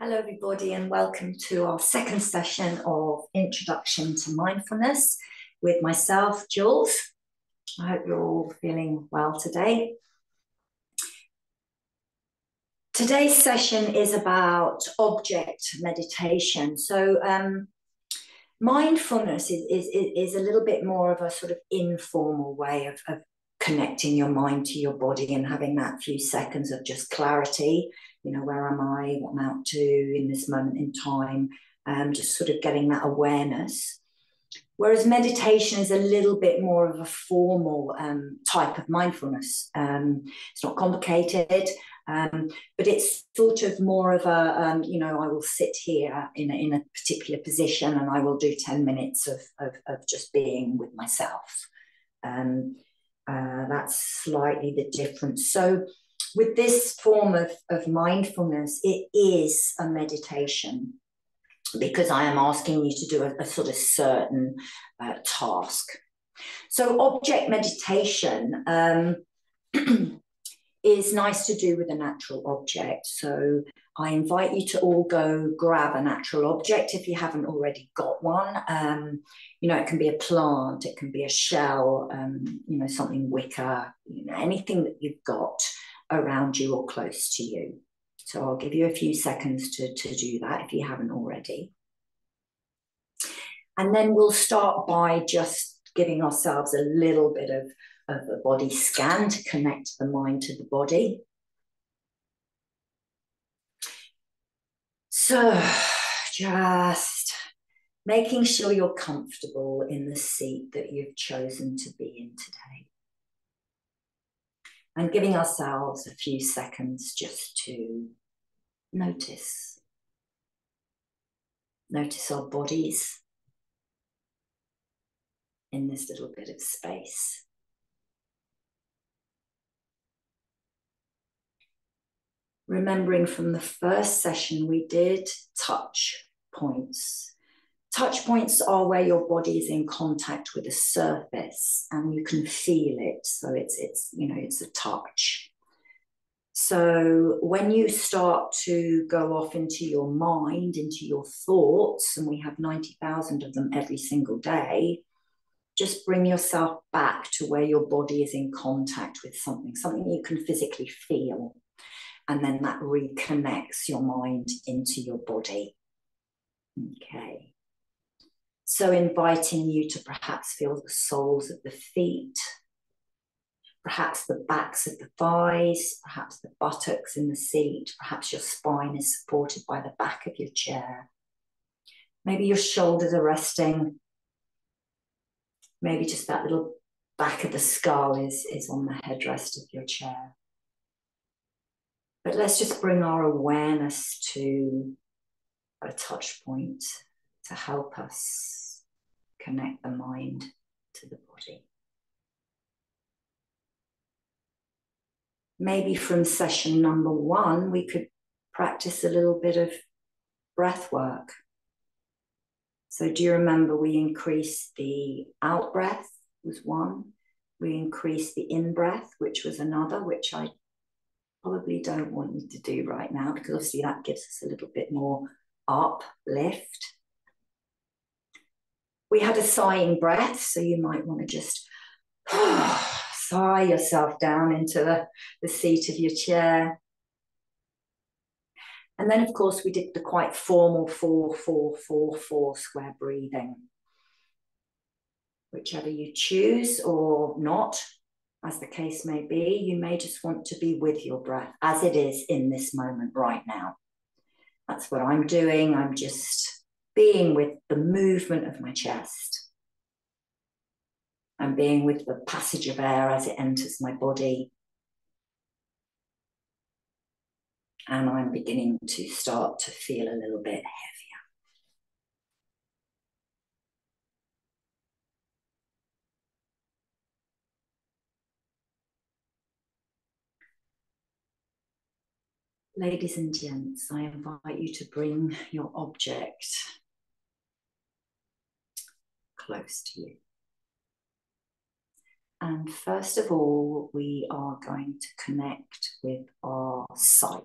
Hello, everybody, and welcome to our second session of Introduction to Mindfulness with myself, Joules. I hope you're all feeling well today. Today's session is about object meditation. So mindfulness is a little bit more of a sort of informal way of connecting your mind to your body and having that few seconds of just clarity. You know, where am I? What am I up to in this moment in time? Just sort of getting that awareness. Whereas meditation is a little bit more of a formal type of mindfulness. It's not complicated, but it's sort of more of a, I will sit here in a particular position and I will do 10 minutes of just being with myself. That's slightly the difference. So with this form of mindfulness, it is a meditation because I am asking you to do a sort of certain task. So object meditation is nice to do with a natural object. So I invite you to all go grab a natural object if you haven't already got one. It can be a plant, it can be a shell, something wicker, anything that you've got around you or close to you. So I'll give you a few seconds to do that if you haven't already. And then we'll start by just giving ourselves a little bit of a body scan to connect the mind to the body. So just making sure you're comfortable in the seat that you've chosen to be in today. And giving ourselves a few seconds just to notice. Notice our bodies in this little bit of space. Remembering from the first session, we did touch points. Touch points are where your body is in contact with a surface and you can feel it. So it's a touch. So when you start to go off into your mind, into your thoughts, and we have 90,000 of them every single day, just bring yourself back to where your body is in contact with something you can physically feel. And then that reconnects your mind into your body. Okay. So inviting you to perhaps feel the soles of the feet, perhaps the backs of the thighs, perhaps the buttocks in the seat, perhaps your spine is supported by the back of your chair. Maybe your shoulders are resting. Maybe just that little back of the skull is on the headrest of your chair. But let's just bring our awareness to a touch point to help us connect the mind to the body. Maybe from session number 1, we could practice a little bit of breath work. So do you remember we increased the out breath was one. We increased the in breath, which was another, which I probably don't want you to do right now because obviously that gives us a little bit more uplift. We had a sighing breath, so you might want to just sigh yourself down into the seat of your chair. And then, of course, we did the quite formal 4-4-4-4 square breathing. Whichever you choose or not, as the case may be, you may just want to be with your breath as it is in this moment right now. That's what I'm doing. I'm just being with the movement of my chest. I'm being with the passage of air as it enters my body. And I'm beginning to start to feel a little bit heavier. Ladies and gents, I invite you to bring your object close to you. And first of all, we are going to connect with our sight.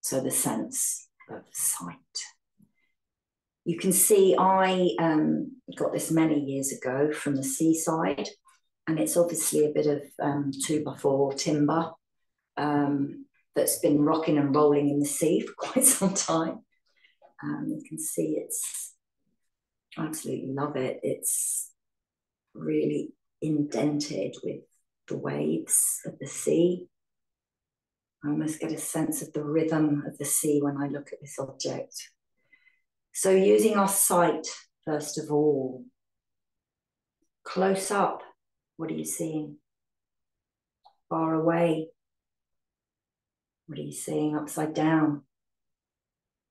So the sense of sight. You can see I got this many years ago from the seaside, and it's obviously a bit of 2x4 timber that's been rocking and rolling in the sea for quite some time. You can see it's, I absolutely love it. It's really indented with the waves of the sea. I almost get a sense of the rhythm of the sea when I look at this object. So using our sight, first of all, close up, what are you seeing? Far away, what are you seeing? Upside down,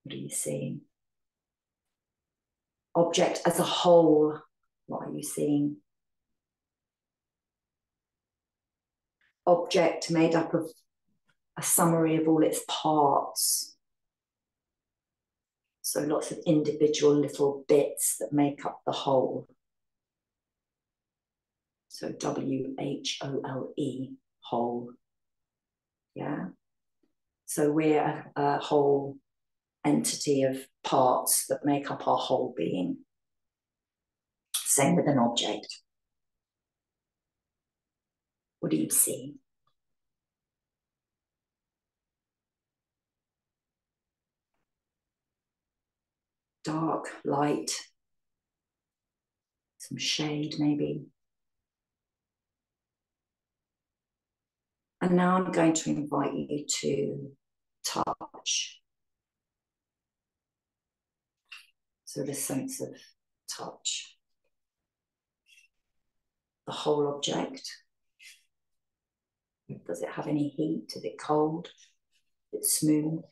what are you seeing? Object as a whole, what are you seeing? Object made up of a summary of all its parts. So lots of individual little bits that make up the whole. So W-H-O-L-E, whole. Yeah. So we're a whole entity of parts that make up our whole being. Same with an object. What do you see? Dark, light, some shade maybe. And now I'm going to invite you to touch. So the sense of touch. The whole object. Does it have any heat? Is it cold? Is it smooth?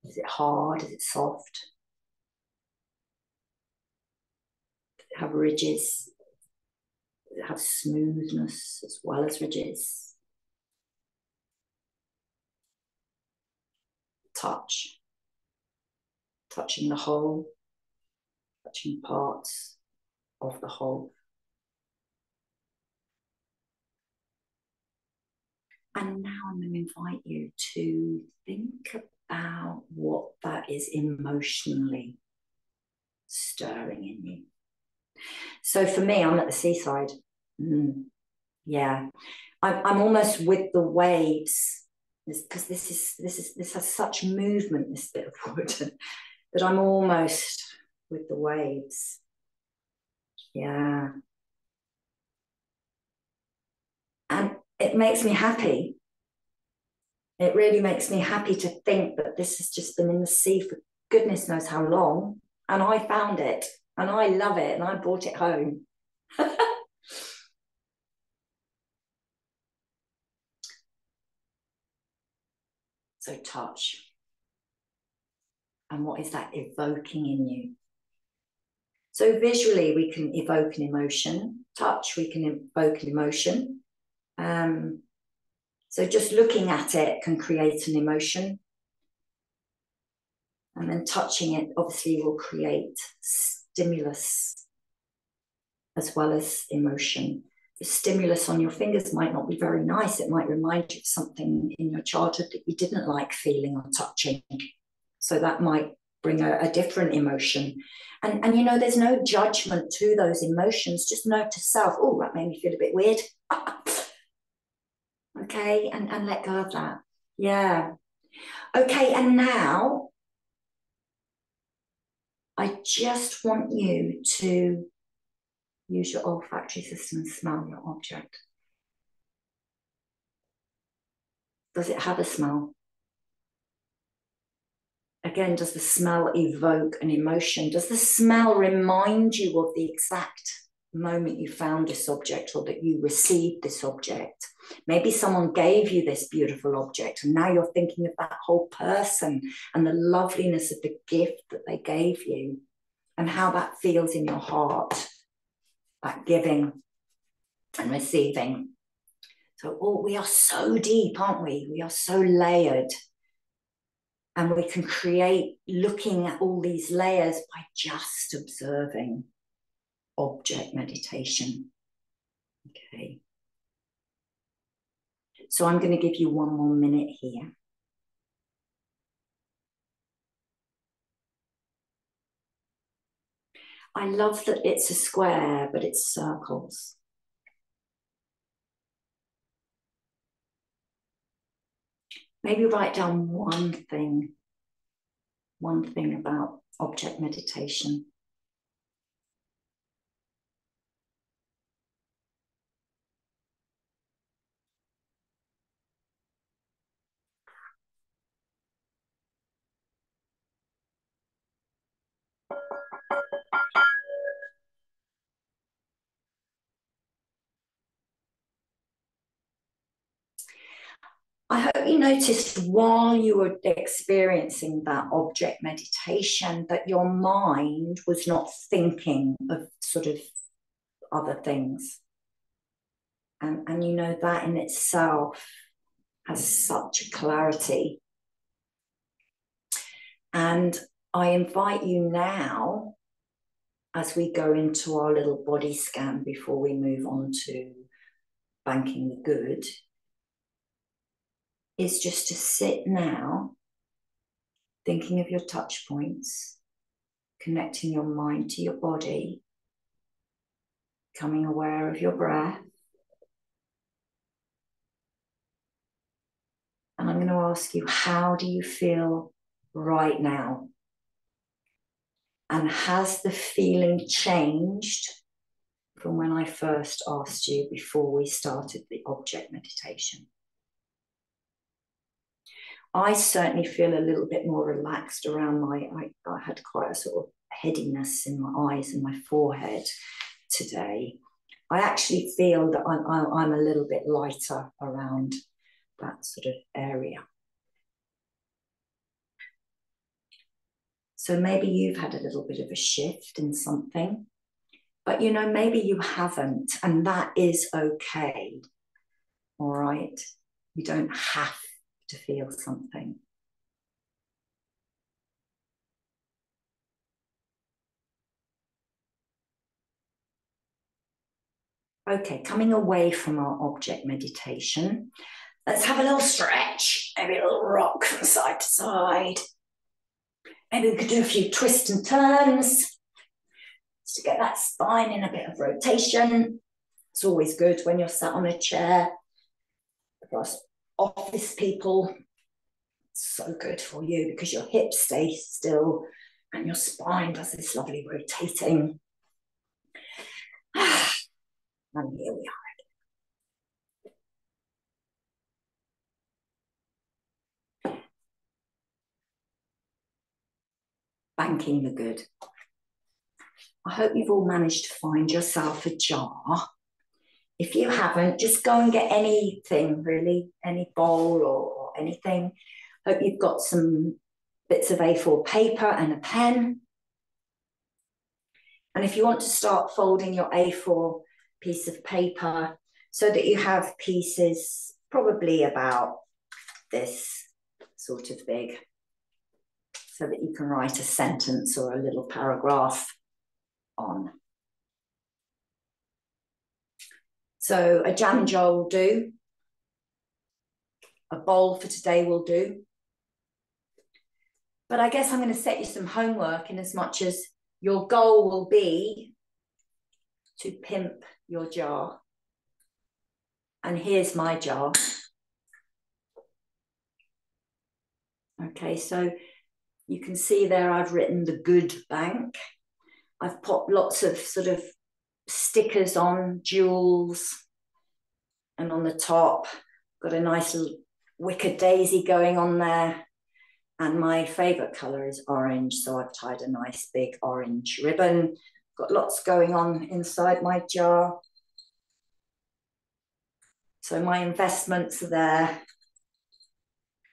Is it hard? Is it soft? Does it have ridges? Does it have smoothness as well as ridges? Touch. Touching the whole. Touching parts of the whole. And now I'm going to invite you to think about what that is emotionally stirring in you. So for me, I'm at the seaside. Yeah, I'm almost with the waves, because this has such movement, this bit of wood, that I'm almost with the waves. Yeah. And it makes me happy. It really makes me happy to think that this has just been in the sea for goodness knows how long, and I found it, and I love it, and I brought it home. So touch. And what is that evoking in you? So visually, we can evoke an emotion. Touch, we can evoke an emotion. So just looking at it can create an emotion. And then touching it obviously will create stimulus as well as emotion. The stimulus on your fingers might not be very nice. It might remind you of something in your childhood that you didn't like feeling or touching. So that might bring a different emotion. And you know, there's no judgment to those emotions. Just note to self, oh, that made me feel a bit weird. Okay, and let go of that. Yeah. Okay, and now I just want you to use your olfactory system and smell your object. Does it have a smell? Again, does the smell evoke an emotion? Does the smell remind you of the exact moment you found this object or that you received this object? Maybe someone gave you this beautiful object and now you're thinking of that whole person and the loveliness of the gift that they gave you and how that feels in your heart, that giving and receiving. So, oh, we are so deep, aren't we? We are so layered. And we can create looking at all these layers by just observing object meditation. Okay. So I'm going to give you one more minute here. I love that it's a square, but it's circles. Maybe write down one thing about object meditation. I hope you noticed while you were experiencing that object meditation that your mind was not thinking of sort of other things. And you know, that in itself has such a clarity. And I invite you now, as we go into our little body scan before we move on to banking the good, is just to sit now, thinking of your touch points, connecting your mind to your body, becoming aware of your breath. And I'm going to ask you, how do you feel right now? And has the feeling changed from when I first asked you before we started the object meditation? I certainly feel a little bit more relaxed around I had quite a sort of headiness in my eyes and my forehead today. I actually feel that I'm a little bit lighter around that sort of area. So maybe you've had a little bit of a shift in something, but you know, maybe you haven't, and that is okay. All right. You don't have to feel something. Okay, coming away from our object meditation, let's have a little stretch, maybe a little rock from side to side. Maybe we could do a few twists and turns just to get that spine in a bit of rotation. It's always good when you're sat on a chair. For us office people, it's so good for you because your hips stay still and your spine does this lovely rotating. And here we are. Banking the good. I hope you've all managed to find yourself a jar. If you haven't, just go and get anything, really, any bowl or anything. Hope you've got some bits of A4 paper and a pen. And if you want to start folding your A4 piece of paper so that you have pieces probably about this sort of big, so that you can write a sentence or a little paragraph on. So a jam jar will do. A bowl for today will do. But I guess I'm going to set you some homework in as much as your goal will be to pimp your jar. And here's my jar. Okay, so you can see there I've written the good bank. I've popped lots of sort of stickers on, Joules, and on the top got a nice little wicker daisy going on there. And my favourite colour is orange, so I've tied a nice big orange ribbon. Got lots going on inside my jar. So my investments are there,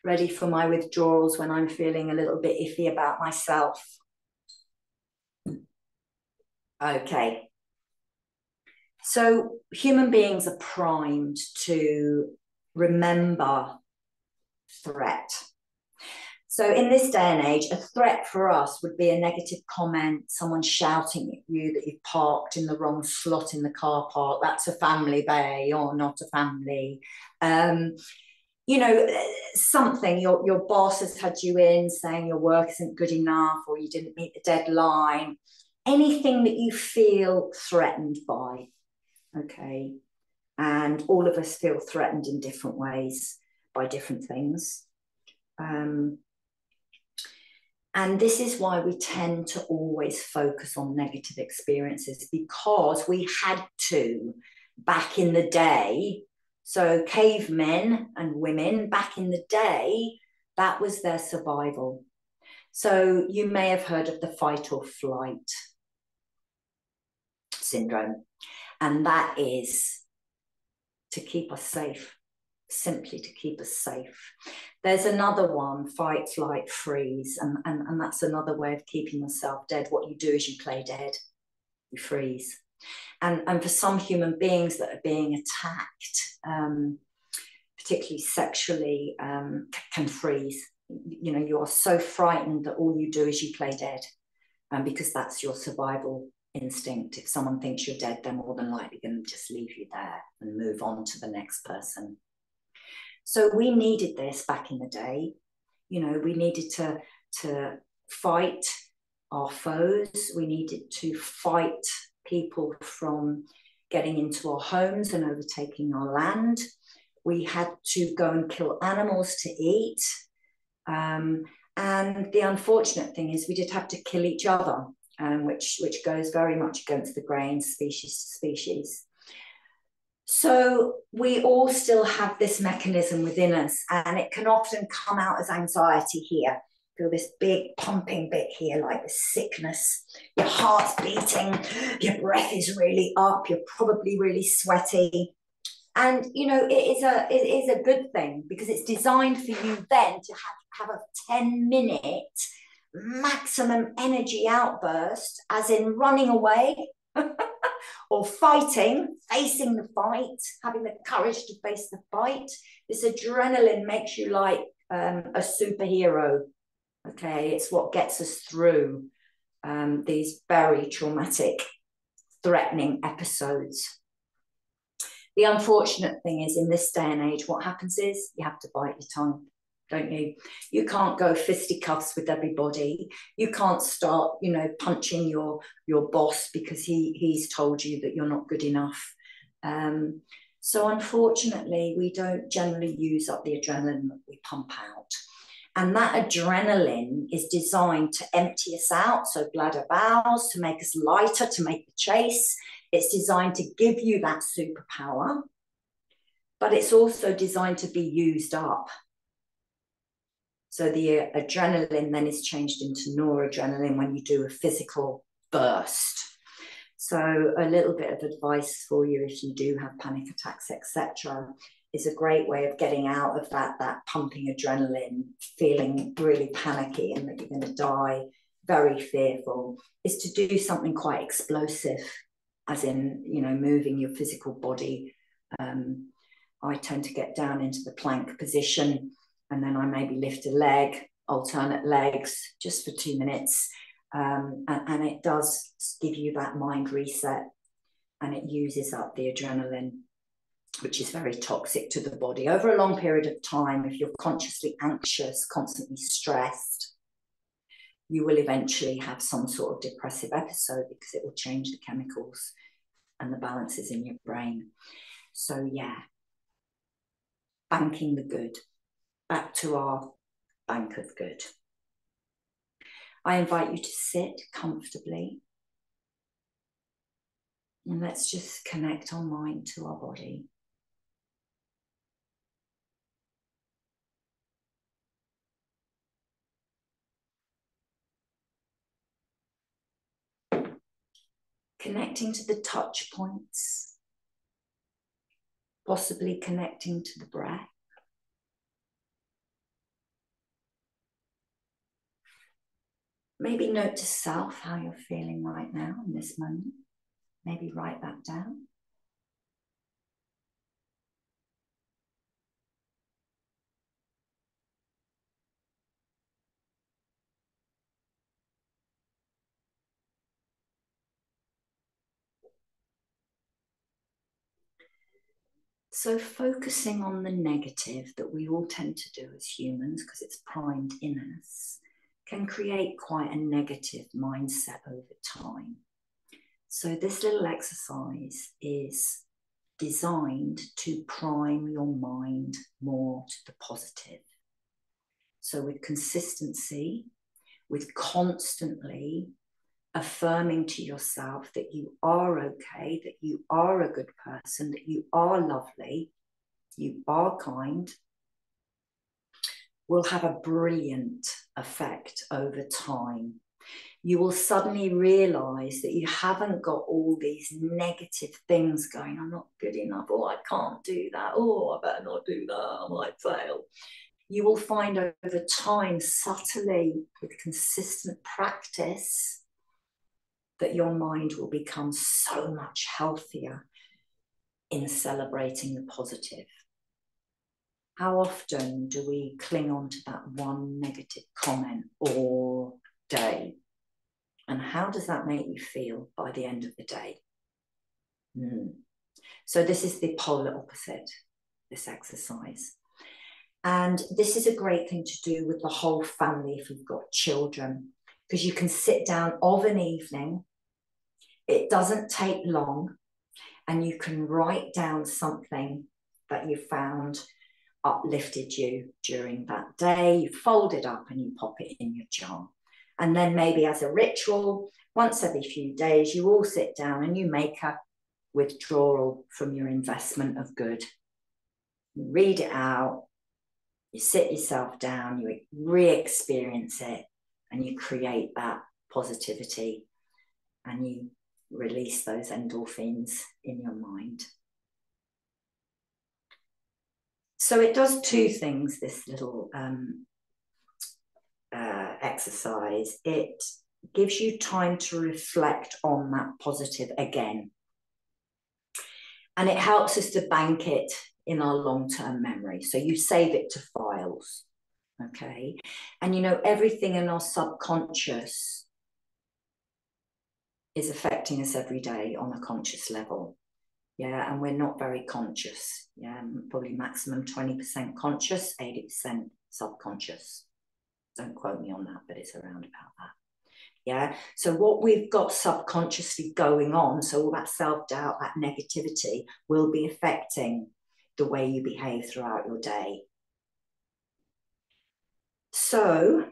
ready for my withdrawals when I'm feeling a little bit iffy about myself. Okay. So human beings are primed to remember threat. So in this day and age, a threat for us would be a negative comment, someone shouting at you that you've parked in the wrong slot in the car park. That's a family bay or not a family. You know, something, your boss has had you in saying your work isn't good enough or you didn't meet the deadline. anything that you feel threatened by, okay? And all of us feel threatened in different ways by different things. And this is why we tend to always focus on negative experiences, because we had to back in the day. So cavemen and women back in the day, that was their survival. So you may have heard of the fight or flight syndrome. And that is to keep us safe, simply to keep us safe. There's another one, fight, flight, freeze, and that's another way of keeping yourself dead. What you do is you play dead, you freeze. And for some human beings that are being attacked, particularly sexually, can freeze. You know, you are so frightened that all you do is you play dead, because that's your survival instinct. If someone thinks you're dead, they're more than likely going to just leave you there and move on to the next person. So we needed this back in the day. You know, we needed to fight our foes. We needed to fight people from getting into our homes and overtaking our land. We had to go and kill animals to eat. And the unfortunate thing is we did have to kill each other, which goes very much against the grain, species to species. So we all still have this mechanism within us, and it can often come out as anxiety here. Feel this big pumping bit here, like this sickness. Your heart's beating, your breath is really up, you're probably really sweaty. And, you know, it is a good thing, because it's designed for you then to have a 10-minute maximum energy outburst, as in running away or fighting, facing the fight, having the courage to face the fight. This adrenaline makes you like a superhero, okay? It's what gets us through these very traumatic, threatening episodes. The unfortunate thing is, in this day and age, what happens is you have to bite your tongue, don't you? You can't go fisticuffs with everybody. You can't start, you know, punching your boss because he's told you that you're not good enough. So unfortunately, we don't generally use up the adrenaline that we pump out. And that adrenaline is designed to empty us out, so bladder bowels, to make us lighter, to make the chase. It's designed to give you that superpower, but it's also designed to be used up. So the adrenaline then is changed into noradrenaline when you do a physical burst. So a little bit of advice for you if you do have panic attacks, etc., is a great way of getting out of that pumping adrenaline, feeling really panicky and that you're going to die, very fearful, is to do something quite explosive, as in, you know, moving your physical body. I tend to get down into the plank position, and then I maybe lift a leg, alternate legs, just for 2 minutes. And it does give you that mind reset, and it uses up the adrenaline, which is very toxic to the body. Over a long period of time, if you're consciously anxious, constantly stressed, you will eventually have some sort of depressive episode, because it will change the chemicals and the balances in your brain. So yeah, banking the good. Back to our bank of good. I invite you to sit comfortably, and let's just connect our mind to our body. Connecting to the touch points, possibly connecting to the breath. Maybe note to self how you're feeling right now in this moment. Maybe write that down. So focusing on the negative that we all tend to do as humans, because it's primed in us, can create quite a negative mindset over time. So this little exercise is designed to prime your mind more to the positive. So with consistency, with constantly affirming to yourself that you are okay, that you are a good person, that you are lovely, you are kind, will have a brilliant effect over time. You will suddenly realize that you haven't got all these negative things going. I'm not good enough. Oh, I can't do that. Oh, I better not do that. I might fail. You will find over time, subtly, with consistent practice, that your mind will become so much healthier in celebrating the positive. How often do we cling on to that one negative comment all day? And how does that make you feel by the end of the day? So this is the polar opposite, this exercise. And this is a great thing to do with the whole family if you've got children, because you can sit down of an evening. It doesn't take long, and you can write down something that you found uplifted you during that day. You fold it up and you pop it in your jar. And then maybe as a ritual, once every few days, you all sit down and you make a withdrawal from your investment of good. You read it out, you sit yourself down, you re-experience it, and you create that positivity, and you release those endorphins in your mind. So it does two things, this little exercise. It gives you time to reflect on that positive again. And it helps us to bank it in our long-term memory. So you save it to files, okay? And you know, everything in our subconscious is affecting us every day on a conscious level. Yeah, and we're not very conscious. Yeah, probably maximum 20% conscious, 80% subconscious. Don't quote me on that, but it's around about that. Yeah, so what we've got subconsciously going on, so all that self-doubt, that negativity, will be affecting the way you behave throughout your day. So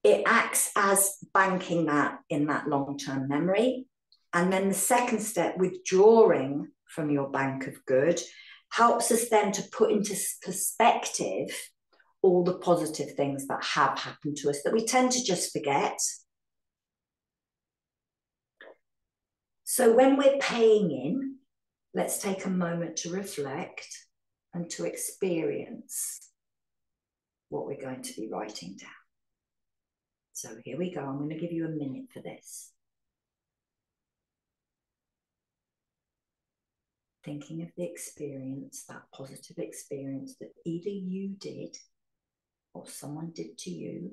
it acts as banking that in that long-term memory. And then the second step, withdrawing from your bank of good, helps us then to put into perspective all the positive things that have happened to us that we tend to just forget. So when we're paying in, let's take a moment to reflect and to experience what we're going to be writing down. So here we go. I'm going to give you a minute for this. Thinking of the experience, that positive experience that either you did or someone did to you,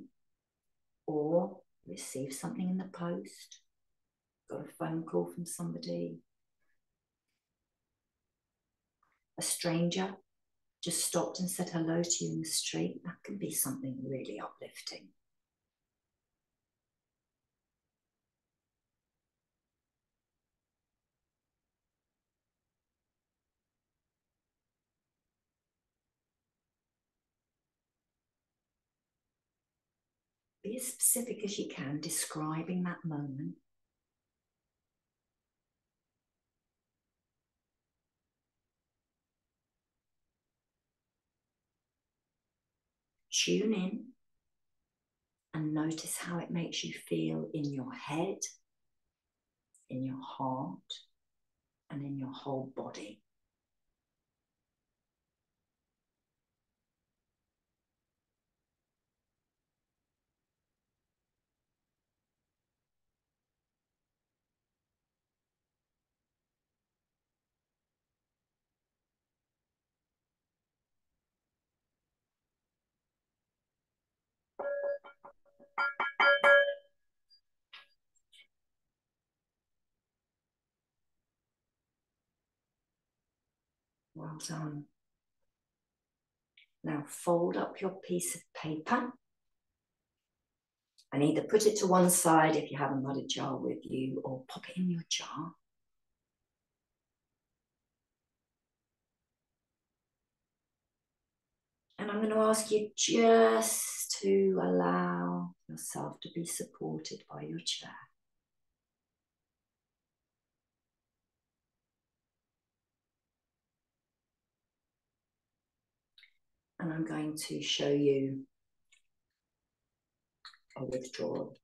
or received something in the post, got a phone call from somebody, a stranger just stopped and said hello to you in the street. That can be something really uplifting. Be as specific as you can, describing that moment. Tune in and notice how it makes you feel in your head, in your heart, and in your whole body. Well done. Now fold up your piece of paper And either put it to one side if you haven't got a jar with you, or pop it in your jar. And I'm going to ask you just to allow yourself to be supported by your chair. And I'm going to show you a withdrawal.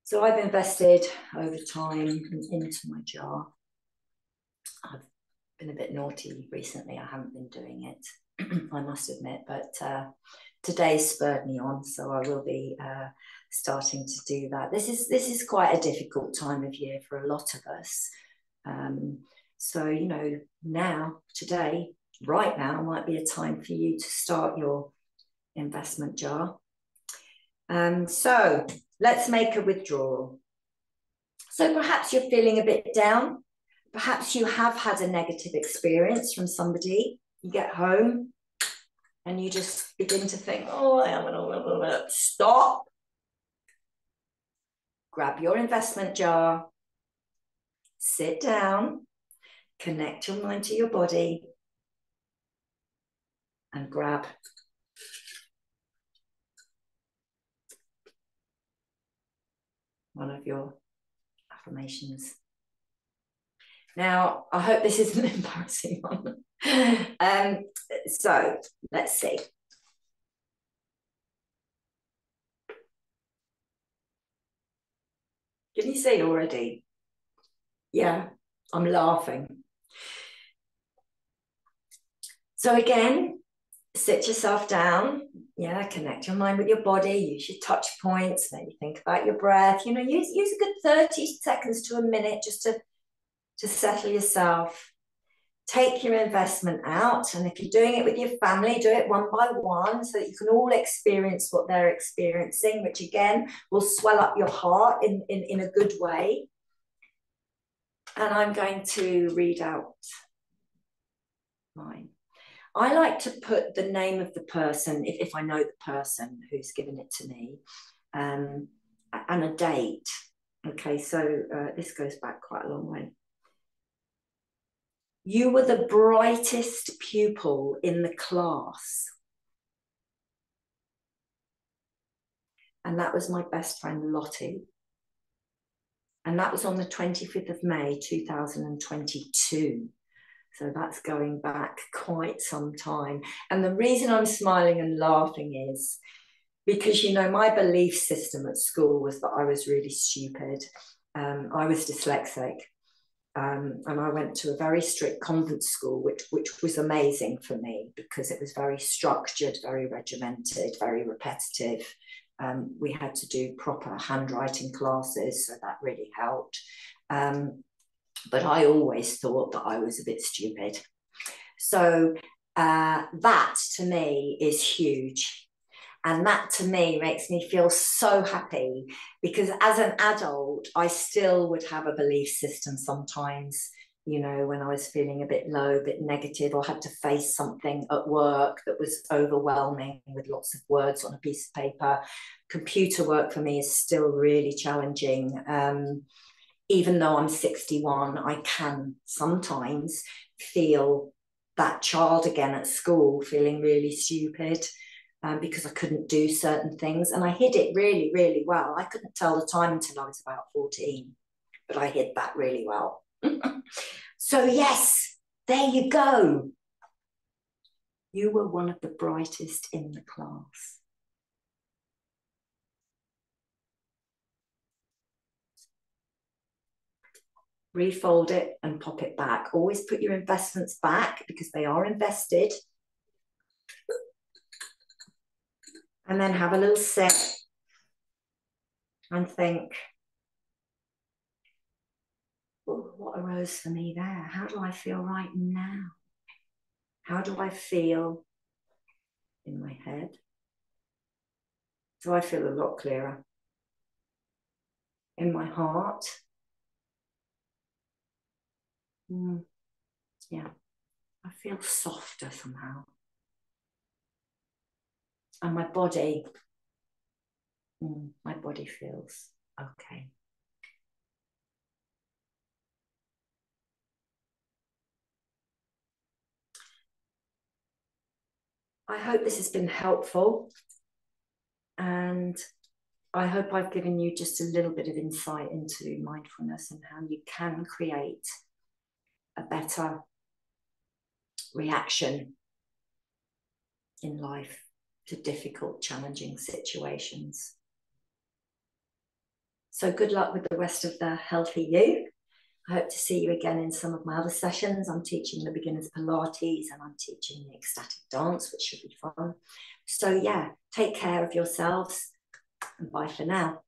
So I've invested over time into my jar. I've been a bit naughty recently. I haven't been doing it, I must admit, but today spurred me on, so I will be starting to do that. This is quite a difficult time of year for a lot of us. So, you know, now, today, right now might be a time for you to start your investment jar. So let's make a withdrawal. So perhaps you're feeling a bit down. Perhaps you have had a negative experience from somebody. You get home and you just begin to think, oh, I am gonna stop. Grab your investment jar, sit down, connect your mind to your body, and grab one of your affirmations. Now, I hope this isn't an embarrassing one. So let's see. Can you see already? Yeah, I'm laughing. So again, sit yourself down. Yeah, connect your mind with your body. Use your touch points. Maybe think about your breath. You know, use a good 30 seconds to a minute just to settle yourself. Take your investment out, and if you're doing it with your family, do it one by one so that you can all experience what they're experiencing, which again will swell up your heart in a good way. And I'm going to read out mine. I like to put the name of the person, if I know the person who's given it to me, and a date. Okay, so this goes back quite a long way. You were the brightest pupil in the class. And that was my best friend, Lottie. And that was on the 25th of May, 2022. So that's going back quite some time. And the reason I'm smiling and laughing is because, you know, my belief system at school was that I was really stupid. I was dyslexic. And I went to a very strict convent school, which was amazing for me because it was very structured, very regimented, very repetitive. We had to do proper handwriting classes, so that really helped. But I always thought that I was a bit stupid. So that to me is huge. And that to me makes me feel so happy because as an adult, I still would have a belief system sometimes, you know, when I was feeling a bit low, a bit negative, or had to face something at work that was overwhelming with lots of words on a piece of paper. Computer work for me is still really challenging. Even though I'm 61, I can sometimes feel that child again at school, feeling really stupid. Because I couldn't do certain things. And I hid it really, really well. I couldn't tell the time until I was about 14, but I hid that really well. So yes, there you go. You were one of the brightest in the class. Refold it and pop it back. Always put your investments back because they are invested. And then have a little sip and think, oh, what arose for me there? How do I feel right now? How do I feel in my head? Do I feel a lot clearer? In my heart? Yeah, I feel softer somehow. And my body, My body feels okay. I hope this has been helpful, and I hope I've given you just a little bit of insight into mindfulness and how you can create a better reaction in life to difficult, challenging situations. So good luck with the rest of the Healthy You. I hope to see you again in some of my other sessions. I'm teaching the beginners Pilates and I'm teaching the ecstatic dance, which should be fun. So yeah, take care of yourselves and bye for now.